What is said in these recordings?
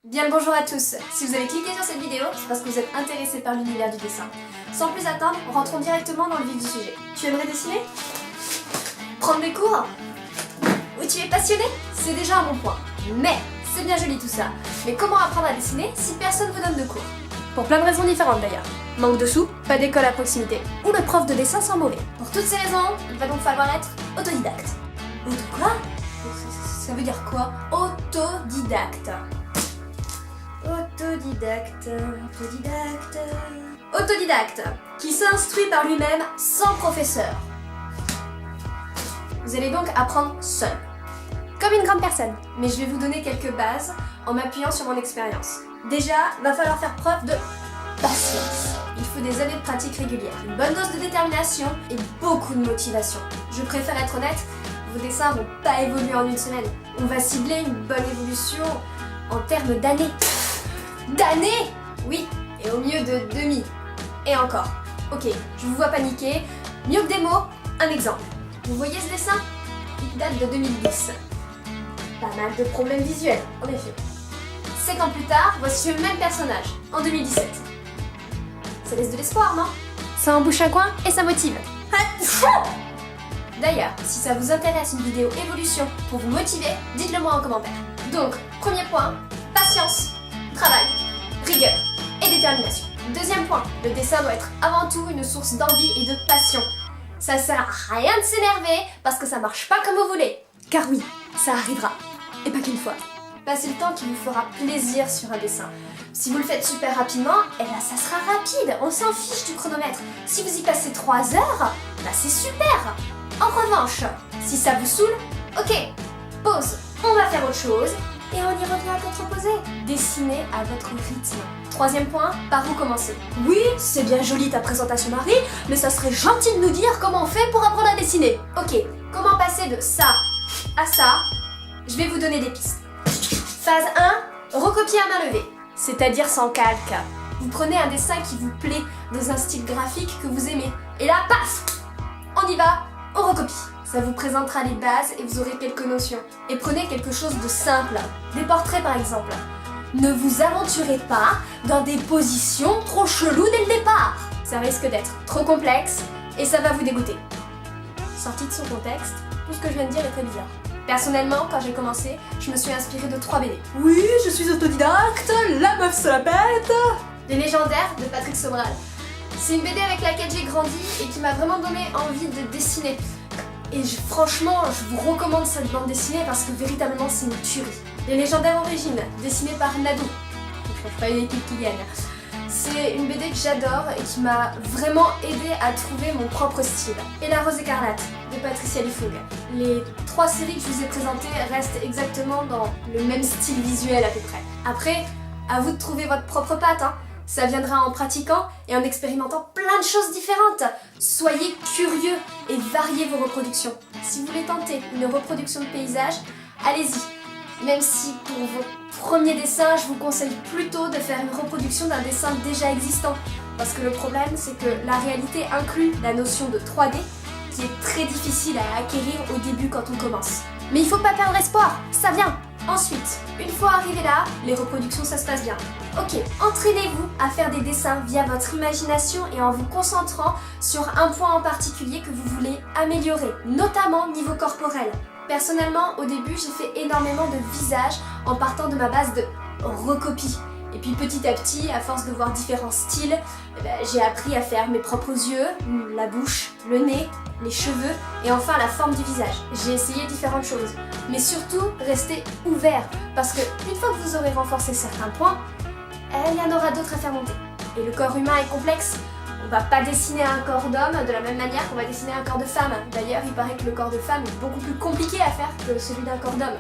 Bien le bonjour à tous. Si vous avez cliqué sur cette vidéo, c'est parce que vous êtes intéressé par l'univers du dessin. Sans plus attendre, rentrons directement dans le vif du sujet. Tu aimerais dessiner? Prendre des cours? Ou tu es passionné? C'est déjà un bon point. Mais, c'est bien joli tout ça. Mais comment apprendre à dessiner si personne vous donne de cours? Pour plein de raisons différentes d'ailleurs. Manque de sous, pas d'école à proximité, ou le prof de dessin sent mauvais. Pour toutes ces raisons, il va donc falloir être autodidacte. Quoi? Ça veut dire quoi? Autodidacte. Autodidacte, qui s'instruit par lui-même sans professeur. Vous allez donc apprendre seul, comme une grande personne. Mais je vais vous donner quelques bases en m'appuyant sur mon expérience. Déjà, va falloir faire preuve de patience. Il faut des années de pratique régulière, une bonne dose de détermination et beaucoup de motivation. Je préfère être honnête, vos dessins vont pas évoluer en une semaine. On va cibler une bonne évolution en termes d'années. D'années? Oui, et au mieux de demi. Et encore. Ok, je vous vois paniquer. Mieux que des mots, un exemple. Vous voyez ce dessin? Il date de 2010. Pas mal de problèmes visuels, en effet. 5 ans plus tard, voici le même personnage, en 2017. Ça laisse de l'espoir, non? Ça embouche un coin et ça motive. D'ailleurs, si ça vous intéresse une vidéo évolution pour vous motiver, dites-le moi en commentaire. Donc, premier point, patience, travail, rigueur et détermination. Deuxième point, le dessin doit être avant tout une source d'envie et de passion. Ça sert à rien de s'énerver parce que ça marche pas comme vous voulez. Car oui, ça arrivera. Et pas qu'une fois. Passez le temps qui vous fera plaisir sur un dessin. Si vous le faites super rapidement, eh ben ça sera rapide, on s'en fiche du chronomètre. Si vous y passez 3 heures, bah c'est super. En revanche, si ça vous saoule, ok, pause, on va faire autre chose et on y revient à tête reposée. Dessinez à votre rythme. Troisième point, par où commencer? Oui, c'est bien joli ta présentation Marie, mais ça serait gentil de nous dire comment on fait pour apprendre à dessiner. Ok, comment passer de ça à ça? Je vais vous donner des pistes. Phase 1, recopier à main levée, c'est-à-dire sans calque. Vous prenez un dessin qui vous plaît dans un style graphique que vous aimez. Et là, paf, on y va, on recopie. Ça vous présentera les bases et vous aurez quelques notions. Et prenez quelque chose de simple, des portraits par exemple. Ne vous aventurez pas dans des positions trop cheloues dès le départ. Ça risque d'être trop complexe et ça va vous dégoûter. Sorti de son contexte, tout ce que je viens de dire est très bizarre. Personnellement, quand j'ai commencé, je me suis inspirée de 3 BD. Oui, je suis autodidacte, la meuf se la pète. Les légendaires de Patrick Sobral. C'est une BD avec laquelle j'ai grandi et qui m'a vraiment donné envie de dessiner. Et franchement, je vous recommande cette bande dessinée parce que véritablement c'est une tuerie. Les légendaires origines, dessinées par Nadou. Je ne pas une équipe qui gagne. C'est une BD que j'adore et qui m'a vraiment aidé à trouver mon propre style. Et La Rose écarlate de Patricia Lifoug. Les 3 séries que je vous ai présentées restent exactement dans le même style visuel à peu près. Après, à vous de trouver votre propre patte, hein. Ça viendra en pratiquant et en expérimentant plein de choses différentes. Soyez curieux et variez vos reproductions. Si vous voulez tenter une reproduction de paysage, allez-y. Même si pour vos premiers dessins, je vous conseille plutôt de faire une reproduction d'un dessin déjà existant. Parce que le problème, c'est que la réalité inclut la notion de 3D, qui est très difficile à acquérir au début quand on commence. Mais il faut pas perdre espoir, ça vient. Ensuite, une fois arrivé là, les reproductions ça se passe bien. Ok, entraînez-vous à faire des dessins via votre imagination et en vous concentrant sur un point en particulier que vous voulez améliorer, notamment niveau corporel. Personnellement, au début, j'ai fait énormément de visages en partant de ma base de recopie. Et puis petit à petit, à force de voir différents styles, j'ai appris à faire mes propres yeux, la bouche, le nez, les cheveux et enfin la forme du visage. J'ai essayé différentes choses. Mais surtout, restez ouvert parce que une fois que vous aurez renforcé certains points, il y en aura d'autres à faire monter. Et le corps humain est complexe. On va pas dessiner un corps d'homme de la même manière qu'on va dessiner un corps de femme. D'ailleurs, il paraît que le corps de femme est beaucoup plus compliqué à faire que celui d'un corps d'homme.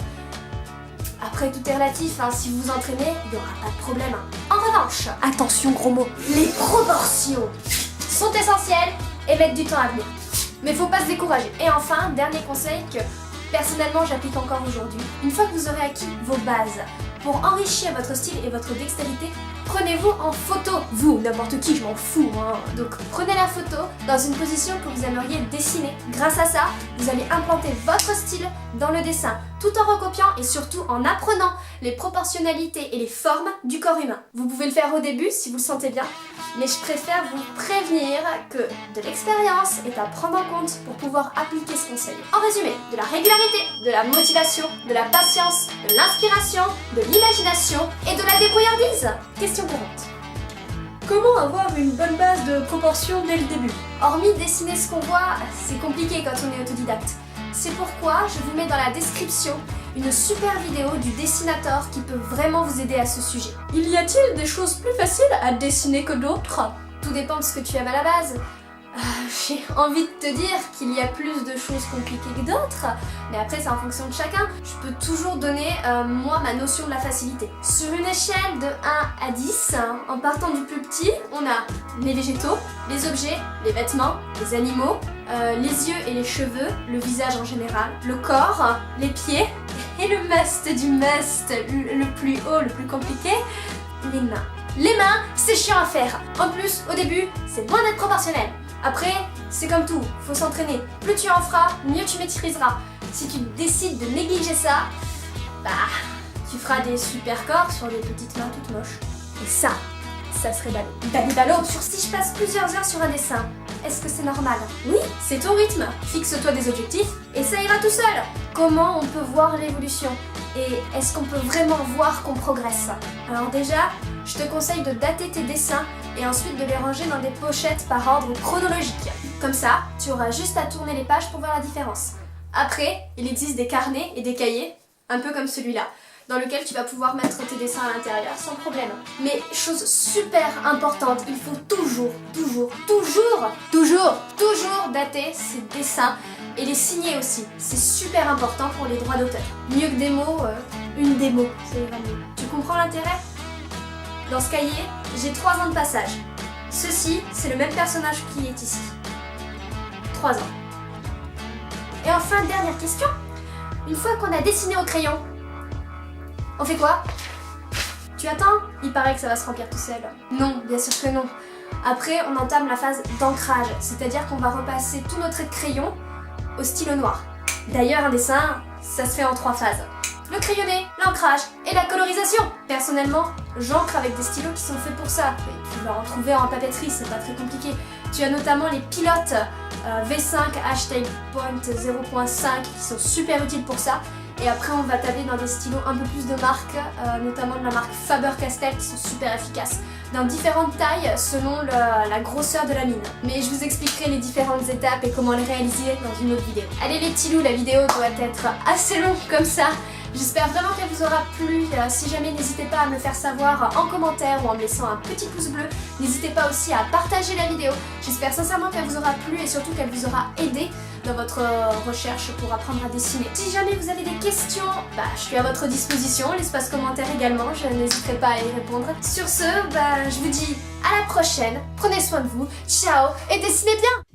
Après, tout est relatif, hein. Si vous vous entraînez, il n'y aura pas de problème. En revanche, attention gros mots, les proportions sont essentielles et mettent du temps à venir. Mais faut pas se décourager. Et enfin, dernier conseil que personnellement j'applique encore aujourd'hui. Une fois que vous aurez acquis vos bases, Pour enrichir votre style et votre dextérité, prenez-vous en photo. Vous, n'importe qui, je m'en fous. Donc prenez la photo dans une position que vous aimeriez dessiner. Grâce à ça, vous allez implanter votre style dans le dessin, tout en recopiant et surtout en apprenant les proportionnalités et les formes du corps humain. Vous pouvez le faire au début si vous le sentez bien, mais je préfère vous prévenir que de l'expérience est à prendre en compte pour pouvoir appliquer ce conseil. En résumé, de la régularité, de la motivation, de la patience, de l'inspiration, de l'imagination et de la débrouillardise. Question courante. Comment avoir une bonne base de proportion dès le début? Hormis dessiner ce qu'on voit, c'est compliqué quand on est autodidacte. C'est pourquoi je vous mets dans la description une super vidéo du dessinateur qui peut vraiment vous aider à ce sujet. Y a-t-il des choses plus faciles à dessiner que d'autres? Tout dépend de ce que tu aimes à la base. J'ai envie de te dire qu'il y a plus de choses compliquées que d'autres, mais après c'est en fonction de chacun. Je peux toujours donner, moi, ma notion de la facilité. Sur une échelle de 1 à 10, en partant du plus petit, on a les végétaux, les objets, les vêtements, les animaux, les yeux et les cheveux, le visage en général, le corps, les pieds, et le must du must, le plus haut, le plus compliqué, les mains. Les mains, c'est chiant à faire. En plus, au début, c'est loin d'être proportionnel. Après, c'est comme tout, faut s'entraîner. Plus tu en feras, mieux tu maîtriseras. Si tu décides de négliger ça, tu feras des super corps sur des petites mains toutes moches. Et ça serait ballot. Ballot, sur si je passe plusieurs heures sur un dessin, est-ce que c'est normal? Oui, c'est ton rythme. Fixe-toi des objectifs et ça ira tout seul. Comment on peut voir l'évolution? Et est-ce qu'on peut vraiment voir qu'on progresse? Alors déjà, je te conseille de dater tes dessins et ensuite de les ranger dans des pochettes par ordre chronologique. Comme ça, tu auras juste à tourner les pages pour voir la différence. Après, il existe des carnets et des cahiers, un peu comme celui-là, dans lequel tu vas pouvoir mettre tes dessins à l'intérieur sans problème. Mais chose super importante, il faut toujours dater ces dessins et les signer aussi. C'est super important pour les droits d'auteur. Mieux que des mots, une démo, ça ira mieux. Tu comprends l'intérêt? Dans ce cahier, j'ai 3 ans de passage. Ceci, c'est le même personnage qui est ici. 3 ans. Et enfin, dernière question. Une fois qu'on a dessiné au crayon, on fait quoi? Tu attends? Il paraît que ça va se remplir tout seul. Non, bien sûr que non. Après, on entame la phase d'ancrage, c'est-à-dire qu'on va repasser tous nos traits de crayon au stylo noir. D'ailleurs, un dessin, ça se fait en 3 phases. Le crayonné, l'ancrage et la colorisation. Personnellement, j'encre avec des stylos qui sont faits pour ça. Et tu vas en trouver en papeterie, c'est pas très compliqué. Tu as notamment les pilotes V5 H-Tape Point 0.5 qui sont super utiles pour ça. Et après, on va tabler dans des stylos un peu plus de marque, notamment de la marque Faber-Castell qui sont super efficaces, dans différentes tailles selon la grosseur de la mine. Mais je vous expliquerai les différentes étapes et comment les réaliser dans une autre vidéo. Allez les petits loups, la vidéo doit être assez longue comme ça. J'espère vraiment qu'elle vous aura plu. Si jamais, n'hésitez pas à me le faire savoir en commentaire ou en me laissant un petit pouce bleu. N'hésitez pas aussi à partager la vidéo. J'espère sincèrement qu'elle vous aura plu et surtout qu'elle vous aura aidé dans votre recherche pour apprendre à dessiner. Si jamais vous avez des questions, je suis à votre disposition, l'espace commentaire également, je n'hésiterai pas à y répondre. Sur ce, je vous dis à la prochaine, prenez soin de vous, ciao et dessinez bien!